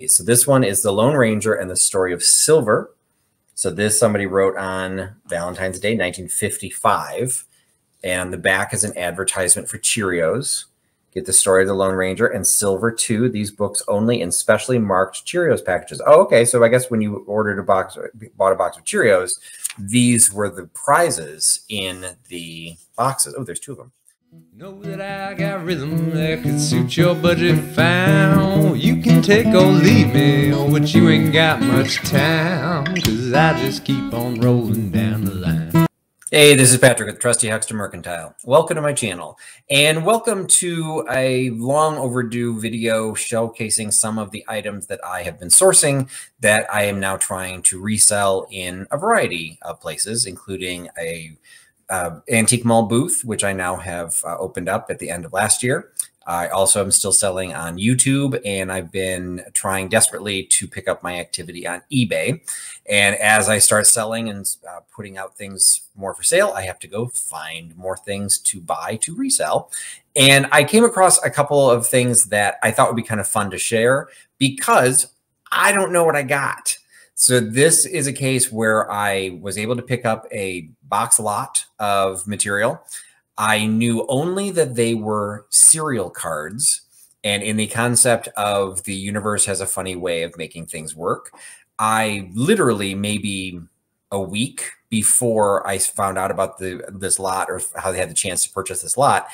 So this one is The Lone Ranger and the Story of Silver. So this somebody wrote on Valentine's Day, 1955. And on the back is an advertisement for Cheerios. Get the Story of the Lone Ranger and Silver 2. These books only in specially marked Cheerios packages. Oh, okay. So I guess when you ordered a box, bought a box of Cheerios, these were the prizes in the boxes. Oh, there's two of them. Know that I got rhythm that could suit your budget fine. You can take or leave me, but you ain't got much time, 'cause I just keep on rolling down the line. Hey, this is Patrick with Trusty Huckster Mercantile. Welcome to my channel, and welcome to a long overdue video showcasing some of the items that I have been sourcing that I am now trying to resell in a variety of places, including a antique mall booth, which I now have opened up at the end of last year. I also am still selling on YouTube, and I've been trying desperately to pick up my activity on eBay. And as I start selling and putting out things more for sale, I have to go find more things to buy to resell. And I came across a couple of things that I thought would be kind of fun to share because I don't know what I got. So this is a case where I was able to pick up a box lot of material. I knew only that they were serial cards. And in the concept of the universe has a funny way of making things work, I literally maybe a week before I found out about this lot or how they had the chance to purchase this lot,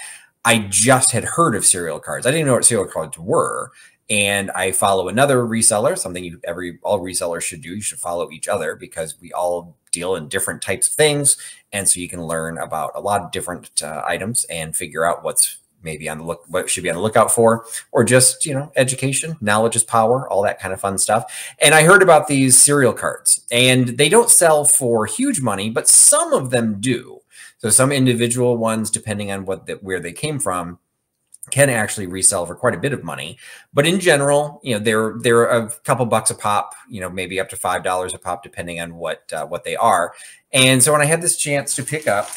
I just had heard of serial cards. I didn't know what serial cards were. And I follow another reseller, something all resellers should do. You should follow each other because we all deal in different types of things. And so you can learn about a lot of different items and figure out what's maybe what should be on the lookout for, or just, education, knowledge is power, all that kind of fun stuff. And I heard about these serial cards, and they don't sell for huge money, but some of them do. So some individual ones, depending on where they came from, can actually resell for quite a bit of money. But in general, they're a couple bucks a pop, maybe up to $5 a pop, depending on what they are. And so when I had this chance to pick up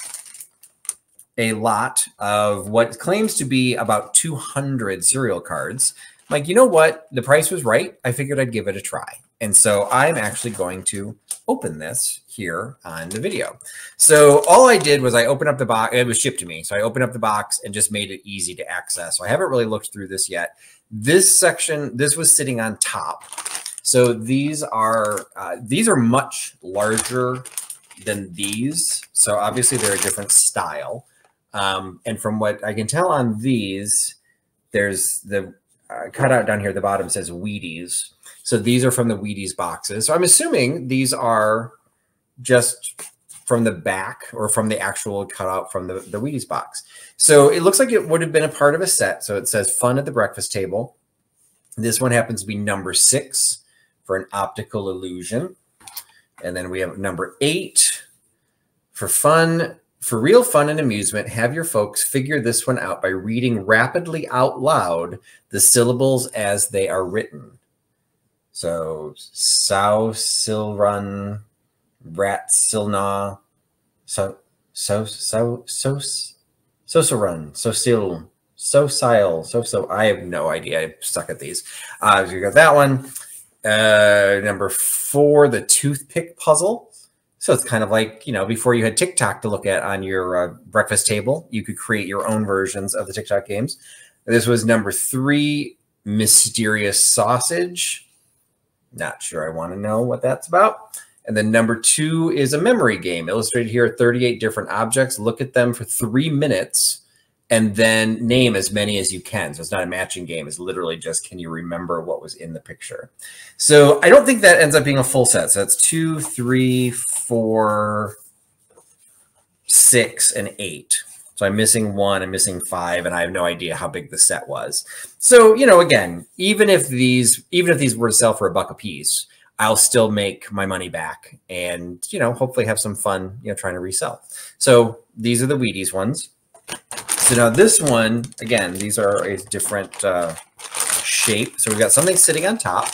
a lot of what claims to be about 200 serial cards, I'm like, you know what? The price was right. I figured I'd give it a try. And so I'm actually going to open this here on the video. So all I did was I opened up the box. It was shipped to me. So I opened up the box and just made it easy to access. So I haven't really looked through this yet. This section, this was sitting on top. So these are much larger than these. So obviously they're a different style. And from what I can tell on these, there's the cutout down here at the bottom says Wheaties. So these are from the Wheaties boxes. So I'm assuming these are just from the back or from the actual cutout from the Wheaties box. So it looks like it would have been a part of a set. So it says Fun at the Breakfast Table. This one happens to be number 6 for an optical illusion. And then we have number 8 for fun. For real fun and amusement, have your folks figure this one out by reading rapidly out loud the syllables as they are written. So, sow, silrun, rat, silna, so run, so sil, so sile, so. I have no idea. I suck at these. So you got that one. Number 4, the toothpick puzzle. So it's kind of like, before you had TikTok to look at on your breakfast table, you could create your own versions of the TikTok games. This was number 3, mysterious sausage. Not sure I want to know what that's about. And then number 2 is a memory game. Illustrated here are 38 different objects. Look at them for 3 minutes and then name as many as you can. So it's not a matching game. It's literally just, can you remember what was in the picture? So I don't think that ends up being a full set. So that's 2, 3, 4, 6, and 8. So I'm missing 1, I'm missing 5, and I have no idea how big the set was. So, again, even if these were to sell for $1 a piece, I'll still make my money back and, hopefully have some fun, trying to resell. So these are the Wheaties ones. So now this one, again, these are a different shape. So we've got something sitting on top.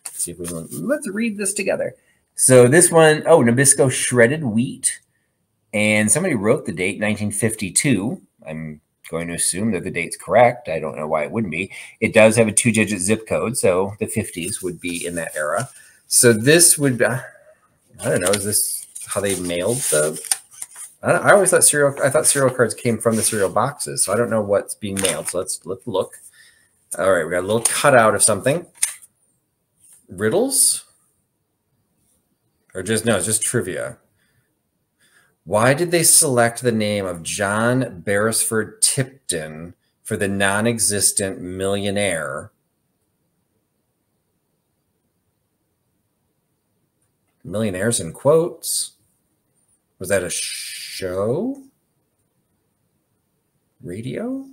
Let's see if let's read this together. So this one, Nabisco Shredded Wheat. And somebody wrote the date, 1952. I'm going to assume that the date's correct. I don't know why it wouldn't be. It does have a 2-digit zip code, so the 50s would be in that era. So this would be, I don't know, is this how they mailed the... I always thought cereal cards came from the cereal boxes, so I don't know what's being mailed. So let's look. All right, we got a little cutout of something. Riddles? Or just, no, it's just trivia. Why did they select the name of John Beresford Tipton for the non-existent millionaire? Millionaires in quotes. Was that a show? Radio?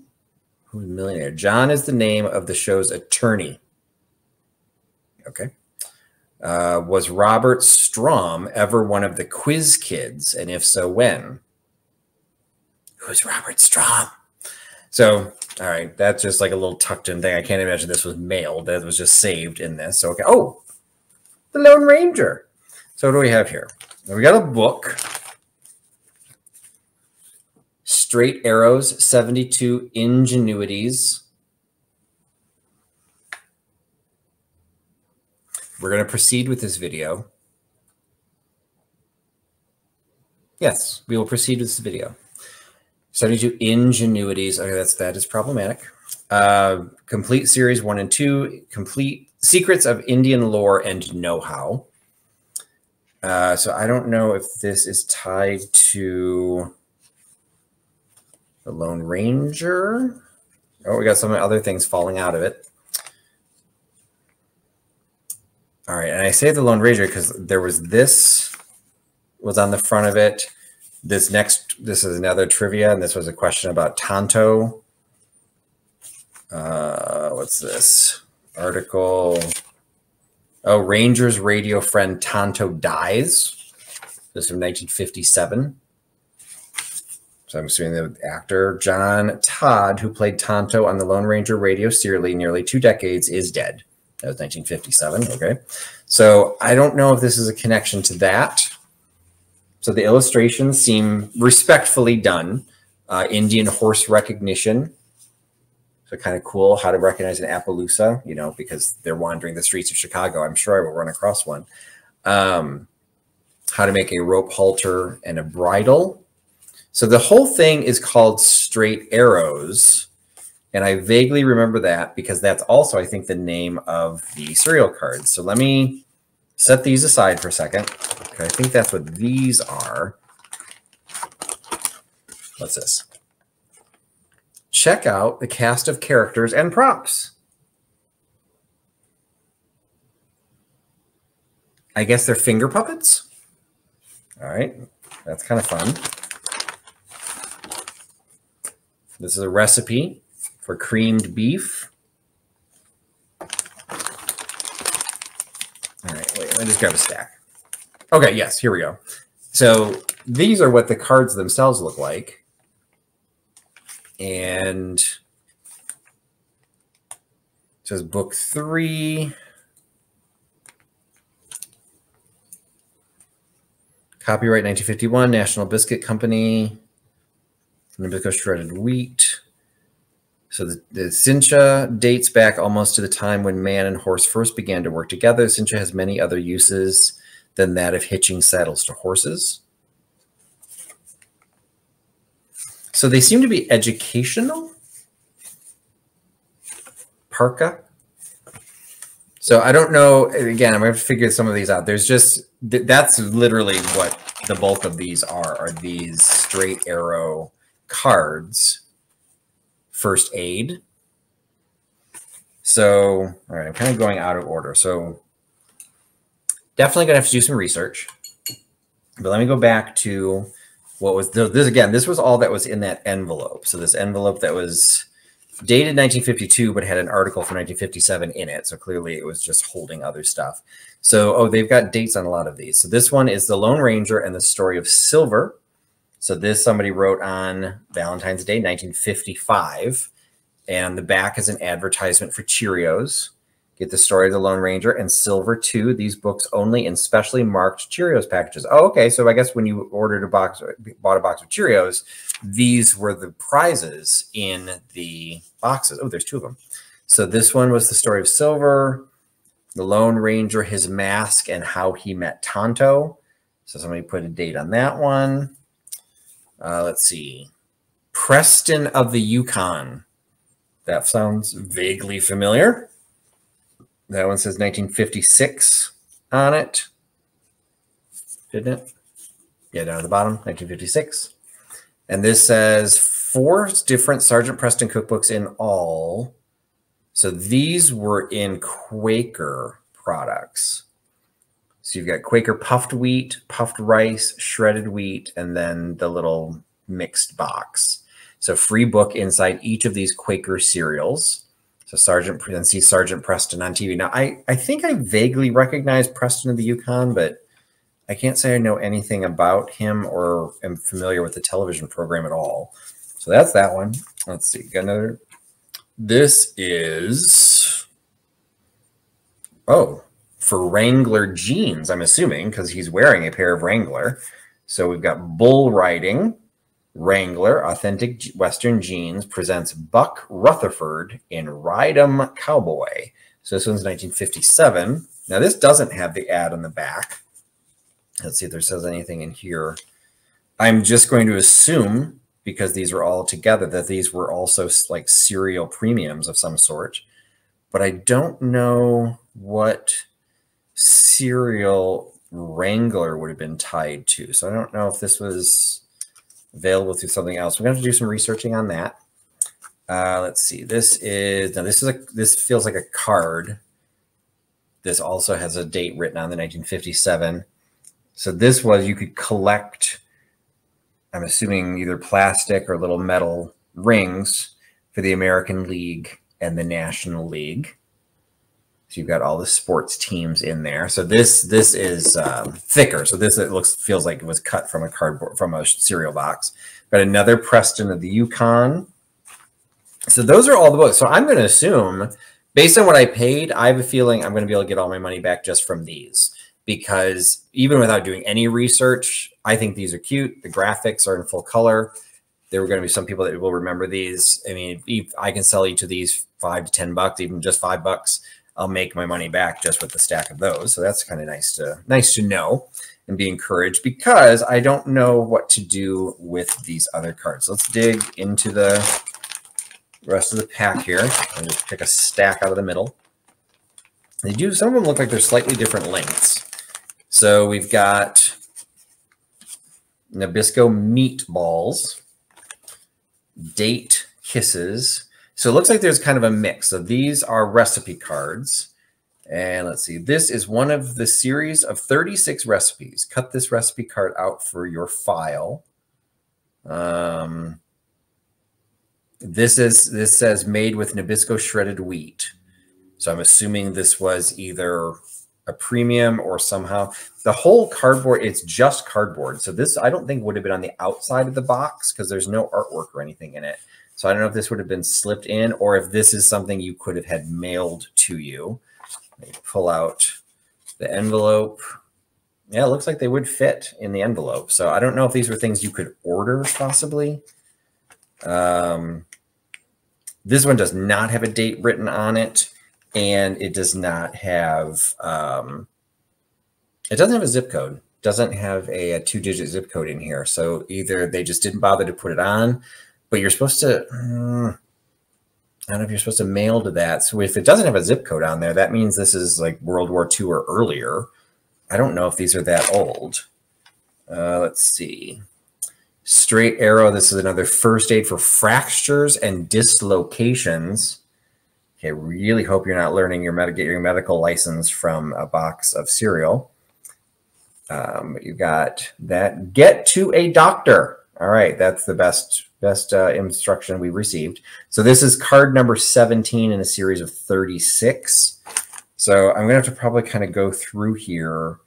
Who's millionaire? John is the name of the show's attorney. Okay. Was Robert Strom ever one of the quiz kids? And if so, when? Who's Robert Strom? So, all right, that's just like a little tucked in thing. I can't imagine this was mailed. That was just saved in this. So, okay. Oh, the Lone Ranger. So what do we have here? We got a book. Straight Arrows, 72 Ingenuities. We're going to proceed with this video. Yes, we will proceed with this video. 72 Ingenuities. Okay, that is problematic. Complete series 1 and 2. Complete Secrets of Indian Lore and Know-How. So I don't know if this is tied to the Lone Ranger. Oh, we got some other things falling out of it. All right, and I say the Lone Ranger because there was this was on the front of it. This is another trivia, and this was a question about Tonto. What's this article? Oh, Ranger's radio friend Tonto dies. This is from 1957. So I'm assuming the actor John Todd, who played Tonto on the Lone Ranger radio serially nearly 2 decades, is dead. That was 1957. Okay. So I don't know if this is a connection to that. So the illustrations seem respectfully done. Indian horse recognition. So kind of cool how to recognize an Appaloosa, you know, because they're wandering the streets of Chicago. I'm sure I will run across one. How to make a rope halter and a bridle. So the whole thing is called Straight Arrows. And I vaguely remember that because that's also, I think, the name of the cereal cards. So let me set these aside for a second. Okay, I think that's what these are. What's this? Check out the cast of characters and props. I guess they're finger puppets. All right, that's kind of fun. This is a recipe for creamed beef. All right, wait, let me just grab a stack. Okay, yes, here we go. So these are what the cards themselves look like. And it says book 3. Copyright 1951, National Biscuit Company. Nabisco Shredded Wheat. So the cincha dates back almost to the time when man and horse first began to work together. Cincha has many other uses than that of hitching saddles to horses. So they seem to be educational. Parka. So I don't know. Again, I'm going to figure some of these out. There's just, that's literally what the bulk of these are these straight arrow cards. First aid. So, all right, I'm kind of going out of order. So definitely going to have to do some research. But let me go back to what was this again. This was all that was in that envelope. So this envelope that was dated 1952, but had an article from 1957 in it. So clearly it was just holding other stuff. So, oh, they've got dates on a lot of these. So this one is The Lone Ranger and the Story of Silver. So this somebody wrote on Valentine's Day, 1955. And the back is an advertisement for Cheerios. Get the Story of the Lone Ranger, and Silver 2. These books only in specially marked Cheerios packages. Oh, okay. So I guess when you ordered a box, bought a box of Cheerios, these were the prizes in the boxes. Oh, there's 2 of them. So this one was the Story of Silver, the Lone Ranger, his mask, and how he met Tonto. So somebody put a date on that one. Let's see. Preston of the Yukon. That sounds vaguely familiar. That one says 1956 on it. Didn't it? Yeah, down at the bottom, 1956. And this says 4 different Sargent Preston cookbooks in all. So these were in Quaker products. So you've got Quaker puffed wheat, puffed rice, shredded wheat, and then the little mixed box. So free book inside each of these Quaker cereals. So Sargent Preston on TV. Now, I think I vaguely recognize Preston of the Yukon, but I can't say I know anything about him or am familiar with the television program at all. So that's that one. Let's see. Got another. This is, oh, for Wrangler jeans, I'm assuming, because he's wearing a pair of Wrangler. So we've got Bull Riding. Wrangler Authentic Western Jeans presents Buck Rutherford in Ride 'em Cowboy. So this one's 1957. Now this doesn't have the ad on the back. Let's see if there says anything in here. I'm just going to assume, because these are all together, that these were also like cereal premiums of some sort. But I don't know what cereal Wrangler would have been tied to. So I don't know if this was available through something else. We're going to have to do some researching on that. Let's see. This feels like a card. This also has a date written on the 1957. So this was, you could collect, I'm assuming, either plastic or little metal rings for the American League and the National League. So you've got all the sports teams in there. So this is thicker. So this, it feels like it was cut from a cardboard, from a cereal box. Got another Preston of the Yukon. So those are all the books. So I'm going to assume, based on what I paid, I have a feeling I'm going to be able to get all my money back just from these, because even without doing any research, I think these are cute. The graphics are in full color. There were going to be some people that will remember these. I mean, if I can sell each of these $5 to $10, even just $5. I'll make my money back just with the stack of those. So that's kind of nice to know and be encouraged, because I don't know what to do with these other cards. So let's dig into the rest of the pack here and just pick a stack out of the middle. Some of them look like they're slightly different lengths. So we've got Nabisco meatballs, date kisses. So it looks like there's kind of a mix. So these are recipe cards. And let's see, this is one of the series of 36 recipes. Cut this recipe card out for your file. This says made with Nabisco Shredded Wheat. So I'm assuming this was either a premium or somehow the whole cardboard, it's just cardboard. So this, I don't think would have been on the outside of the box, because there's no artwork or anything in it. So I don't know if this would have been slipped in, or if this is something you could have had mailed to you. Let me pull out the envelope. Yeah, it looks like they would fit in the envelope. So I don't know if these were things you could order possibly. This one does not have a date written on it, and it does not have, it doesn't have a zip code. Doesn't have a 2-digit zip code in here. So either they just didn't bother to put it on, but you're supposed to, I don't know if you're supposed to mail to that. So if it doesn't have a zip code on there, that means this is like World War II or earlier. I don't know if these are that old. Let's see. Straight Arrow. This is another first aid for fractures and dislocations. Okay, really hope you're not learning get your medical license from a box of cereal. But you got that. Get to a doctor. All right, that's the best instruction we received. So this is card number 17 in a series of 36. So I'm gonna have to probably kind of go through here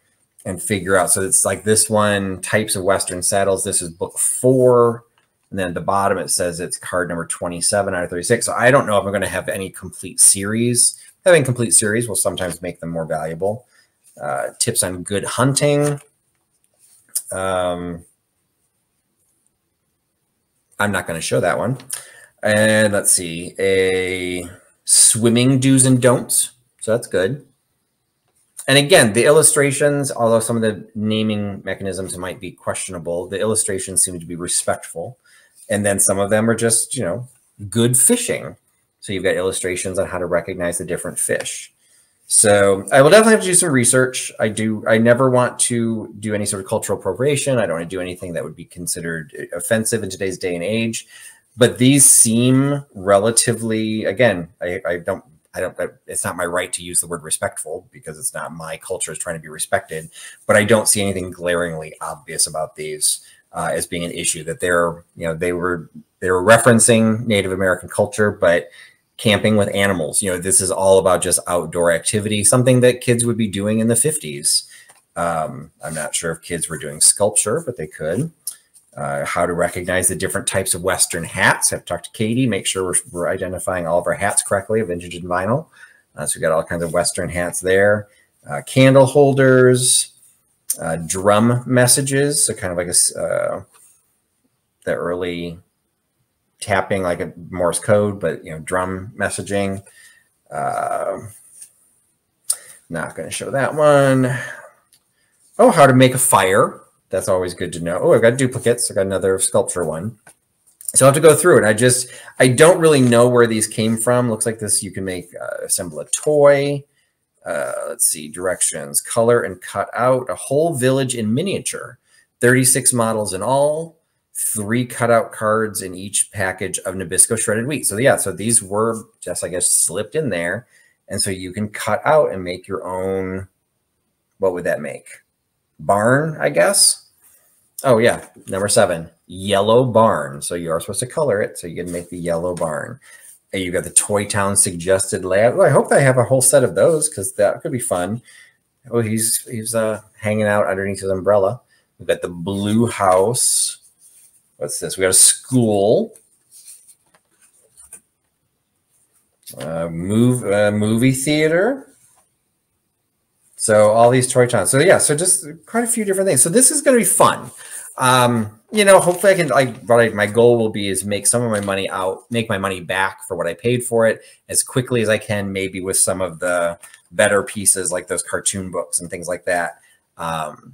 and figure out. So it's like this one, types of Western saddles. This is book 4. And then at the bottom, it says it's card number 27 out of 36. So I don't know if I'm going to have any complete series having complete series will sometimes make them more valuable. Tips on good hunting. I'm not going to show that one. And let's see, a swimming do's and don'ts. So that's good. And again, the illustrations, although some of the naming mechanisms might be questionable, the illustrations seem to be respectful. And then some of them are just, you know, good fishing. So you've got illustrations on how to recognize the different fish. So I will definitely have to do some research. I never want to do any sort of cultural appropriation. I don't want to do anything that would be considered offensive in today's day and age. But these seem relatively, again, it's not my right to use the word respectful because it's not my culture is trying to be respected, but I don't see anything glaringly obvious about these as being an issue that they're, you know, they were referencing Native American culture, but camping with animals, you know, this is all about just outdoor activity, something that kids would be doing in the 50s. I'm not sure if kids were doing sculpture, but they could. How to recognize the different types of Western hats. I've talked to Katie, make sure we're identifying all of our hats correctly, vintage and vinyl. So we've got all kinds of Western hats there. Candle holders, drum messages. So kind of like the early tapping, like a Morse code, but, you know, drum messaging. Not going to show that one. Oh, how to make a fire. That's always good to know. Oh, I've got duplicates. I've got another sculpture one. So I have to go through it. I don't really know where these came from. Looks like this, you can make, assemble a toy. Let's see, directions, color and cut out a whole village in miniature, 36 models in all, 3 cutout cards in each package of Nabisco Shredded Wheat. So yeah, so these were just, I guess, slipped in there. And so you can cut out and make your own, what would that make? Barn, I guess. Oh yeah, number 7, yellow barn. So you are supposed to color it, so you can make the yellow barn. And you got the Toy Town suggested layout. Well, I hope I have a whole set of those because that could be fun. Oh, he's hanging out underneath his umbrella. We've got the blue house. What's this? We got a school. Movie theater. So all these Toy Towns. So yeah, so just quite a few different things. So this is going to be fun. You know, hopefully I can, my goal will be is make some of my money out, make my money back for what I paid for it as quickly as I can, maybe with some of the better pieces like those cartoon books and things like that.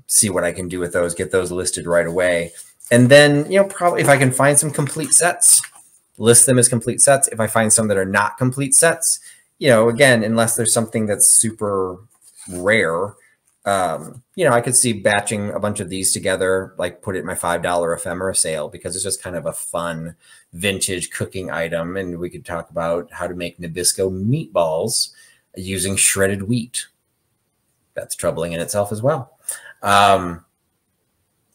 See what I can do with those, get those listed right away. And then, you know, probably if I can find some complete sets, list them as complete sets. If I find some that are not complete sets, you know, again, unless there's something that's super rare, you know, I could see batching a bunch of these together, like put it in my $5 ephemera sale because it's just kind of a fun vintage cooking item. And we could talk about how to make Nabisco meatballs using shredded wheat. That's troubling in itself as well.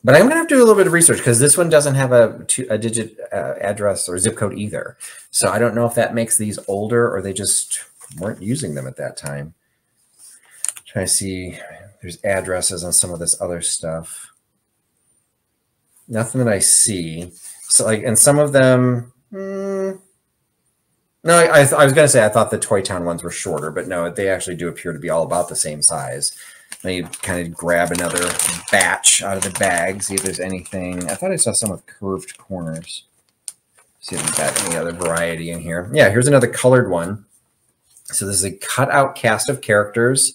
But I'm going to have to do a little bit of research because this one doesn't have a digit address or zip code either. So I don't know if that makes these older or they just weren't using them at that time. Trying to see, there's addresses on some of this other stuff. Nothing that I see. So like, and some of them, no, I was going to say I thought the Toy Town ones were shorter, but no, they actually do appear to be all about the same size. Let me kind of grab another batch out of the bag, see if there's anything. I thought I saw some with curved corners. See if we've got any other variety in here. Yeah, here's another colored one. So this is a cutout cast of characters.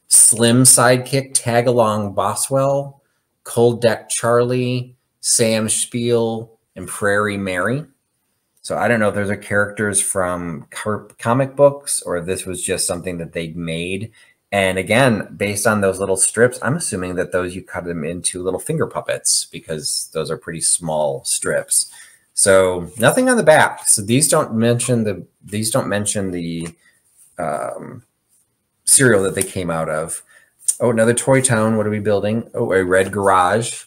Slim Sidekick, Tag Along Boswell, Cold Deck Charlie, Sam Spiel, and Prairie Mary. So I don't know if those are characters from comic books or if this was just something that they made. And again, based on those little strips, I'm assuming that those you cut them into little finger puppets because those are pretty small strips. So nothing on the back. So these don't mention the cereal that they came out of. Oh, another Toy Town. What are we building? Oh, a red garage.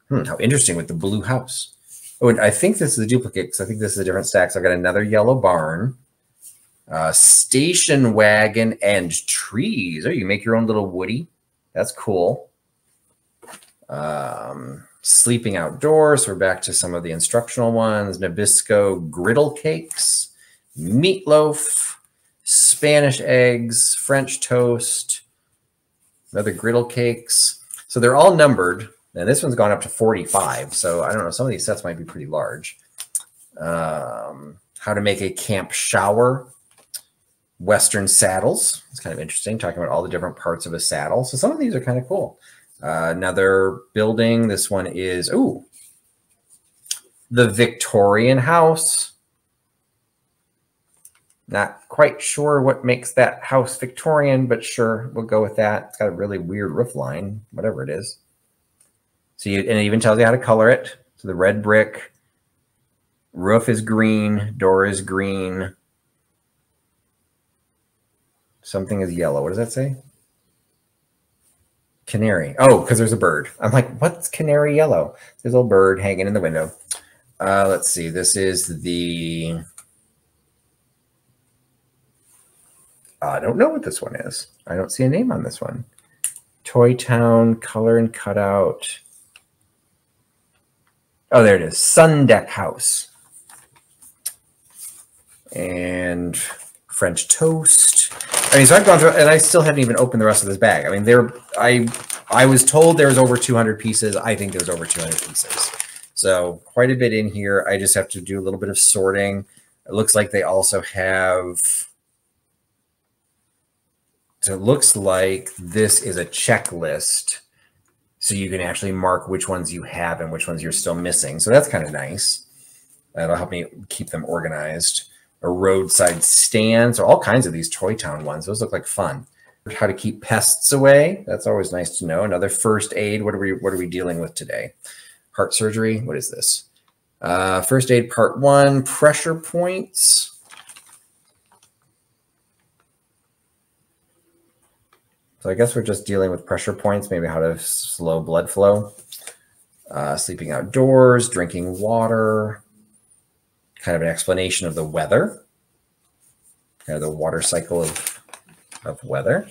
How interesting with the blue house. Oh, and I think this is a duplicate because I think this is a different stack. So I got another yellow barn. Station wagon and trees. Oh, you make your own little Woody. That's cool. Sleeping outdoors. So we're back to some of the instructional ones. Nabisco griddle cakes. Meatloaf. Spanish eggs, French toast, another griddle cakes. So they're all numbered. Now this one's gone up to 45. So I don't know. Some of these sets might be pretty large. How to make a camp shower. Western saddles. It's kind of interesting, talking about all the different parts of a saddle. So some of these are kind of cool. Another building. This one is, ooh, the Victorian house. Not quite sure what makes that house Victorian, but sure, we'll go with that. It's got a really weird roof line, whatever it is. So and it even tells you how to color it. So the red brick, roof is green, door is green. Something is yellow. What does that say? Canary. Oh, because there's a bird. I'm like, what's canary yellow? There's a little bird hanging in the window. Let's see. This is the... I don't know what this one is. I don't see a name on this one. Toy Town, color and cutout. Oh, there it is. Sun Deck House. And French toast. I mean, so I've gone through, and I still haven't even opened the rest of this bag. I mean, I was told there was over 200 pieces. I think there's over 200 pieces. So quite a bit in here. I just have to do a little bit of sorting. It looks like they also have, so it looks like this is a checklist. So you can actually mark which ones you have and which ones you're still missing. So that's kind of nice. That'll help me keep them organized. A roadside stand. So all kinds of these Toy Town ones. Those look like fun. How to keep pests away. That's always nice to know. Another first aid. What are we dealing with today? Heart surgery. What is this? First aid part 1. Pressure points. So I guess we're just dealing with pressure points. Maybe how to slow blood flow. Sleeping outdoors. Drinking water. Kind of an explanation of the weather, kind of the water cycle of weather.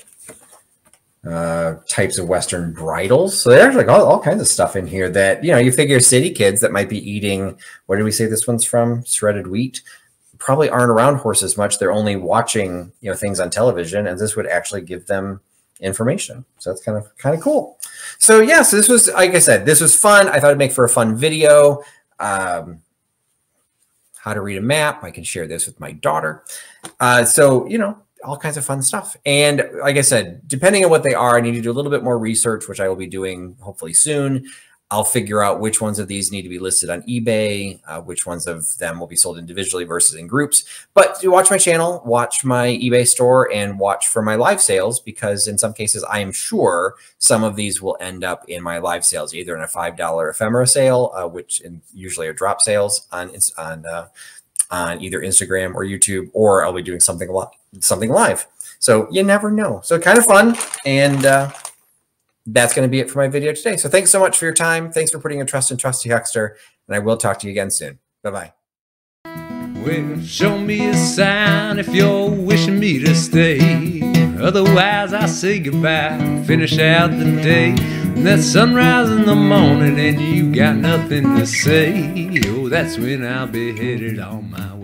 Types of Western bridles. So there's like all kinds of stuff in here that, you know, you figure city kids that might be eating, what did we say this one's from? Shredded wheat, probably aren't around horses much. They're only watching, you know, things on television, and this would actually give them information. So that's kind of cool. So yeah, so this was, like I said, this was fun. I thought it'd make for a fun video. How to read a map. I can share this with my daughter. So, you know, all kinds of fun stuff. And like I said, depending on what they are, I need to do a little bit more research, which I will be doing hopefully soon. I'll figure out which ones of these need to be listed on eBay, which ones of them will be sold individually versus in groups. But watch my channel, watch my eBay store, and watch for my live sales, because in some cases, I am sure some of these will end up in my live sales, either in a $5 ephemera sale, which usually are drop sales on either Instagram or YouTube, or I'll be doing something live. So you never know. So kind of fun. And that's going to be it for my video today. So thanks so much for your time. Thanks for putting your trust in Trusty Huckster, and I will talk to you again soon. Bye-bye. Well, show me a sign if you're wishing me to stay. Otherwise, I say goodbye, finish out the day. And that sunrise in the morning and you got nothing to say. Oh, that's when I'll be headed on my way.